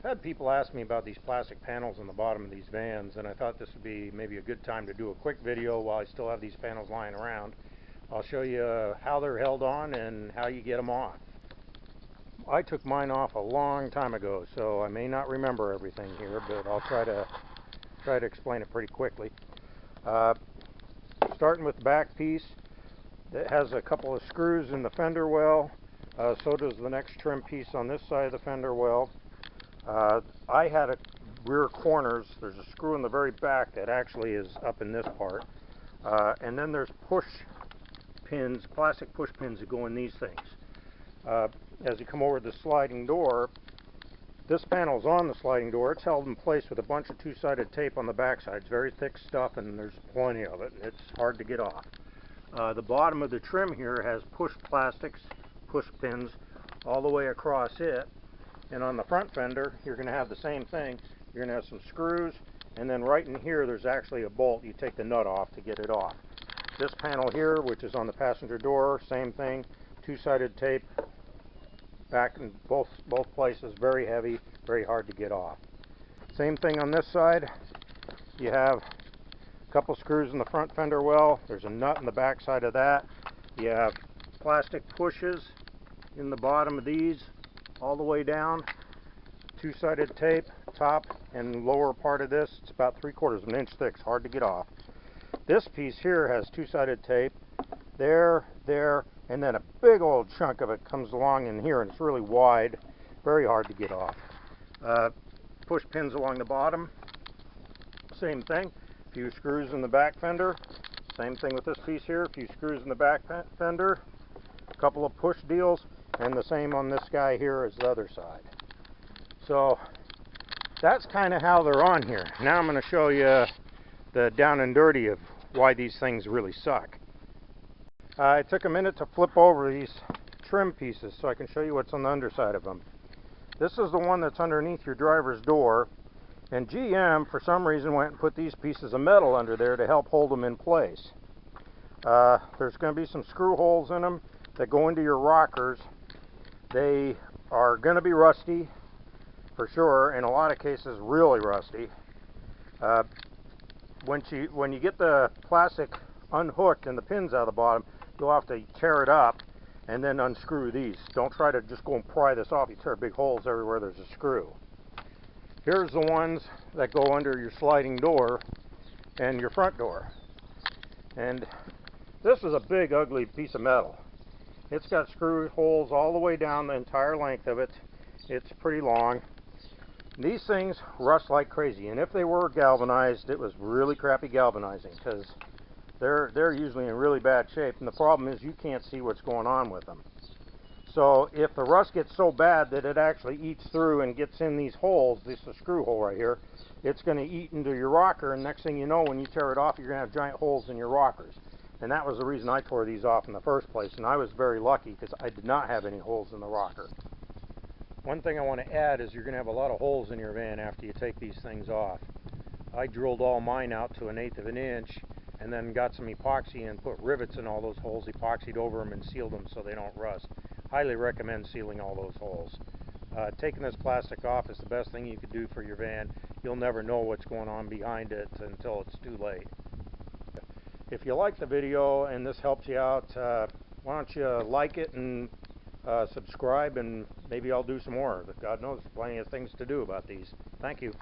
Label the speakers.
Speaker 1: had people ask me about these plastic panels on the bottom of these vans, and I thought this would be maybe a good time to do a quick video while I still have these panels lying around. I'll show you how they're held on and how you get them off. I took mine off a long time ago, so I may not remember everything here, but I'll try to explain it pretty quickly. Starting with the back piece, it has a couple of screws in the fender well. So does the next trim piece on this side of the fender well. I had a rear corners. There's a screw in the very back that actually is up in this part. And then there's push pins, plastic push pins that go in these things. As you come over the sliding door, this panel's on the sliding door. It's held in place with a bunch of two-sided tape on the backside. It's very thick stuff and there's plenty of it. It's hard to get off. The bottom of the trim here has push plastics, push pins all the way across it, and on the front fender you're going to have the same thing. You're going to have some screws, and then right in here there's actually a bolt. You take the nut off to get it off. This panel here, which is on the passenger door, same thing, two-sided tape back in both places, very heavy, very hard to get off. Same thing on this side. You have a couple screws in the front fender well. There's a nut in the back side of that. You have plastic pushes in the bottom of these all the way down, two-sided tape, top and lower part of this. It's about 3/4 of an inch thick. It's hard to get off. This piece here has two-sided tape there, and then a big old chunk of it comes along in here, and it's really wide, very hard to get off. Push pins along the bottom, same thing. A few screws in the back fender, same thing with this piece here. A few screws in the back fender, a couple of push deals, and the same on this guy here as the other side. So that's kind of how they're on here. Now I'm going to show you the down and dirty of why these things really suck. I took a minute to flip over these trim pieces so I can show you what's on the underside of them. This is the one that's underneath your driver's door, and GM for some reason went and put these pieces of metal under there to help hold them in place. There's going to be some screw holes in them that go into your rockers. They are going to be rusty for sure, in a lot of cases really rusty. When you get the plastic unhooked and the pins out of the bottom, you'll have to tear it up and then unscrew these. Don't try to just go and pry this off. You tear big holes everywhere there's a screw. Here's the ones that go under your sliding door and your front door. And this is a big ugly piece of metal. It's got screw holes all the way down the entire length of it. It's pretty long. These things rust like crazy, and if they were galvanized, it was really crappy galvanizing, because they're usually in really bad shape, and the problem is you can't see what's going on with them. So if the rust gets so bad that it actually eats through and gets in these holes, this is a screw hole right here, it's going to eat into your rocker, and next thing you know, when you tear it off, you're going to have giant holes in your rockers. And that was the reason I tore these off in the first place, and I was very lucky because I did not have any holes in the rocker. One thing I want to add is you're going to have a lot of holes in your van after you take these things off. I drilled all mine out to 1/8 of an inch, and then got some epoxy and put rivets in all those holes, epoxied over them and sealed them so they don't rust. Highly recommend sealing all those holes. Taking this plastic off is the best thing you could do for your van. You'll never know what's going on behind it until it's too late. If you like the video and this helps you out, why don't you like it and subscribe, and maybe I'll do some more. God knows, plenty of things to do about these. Thank you.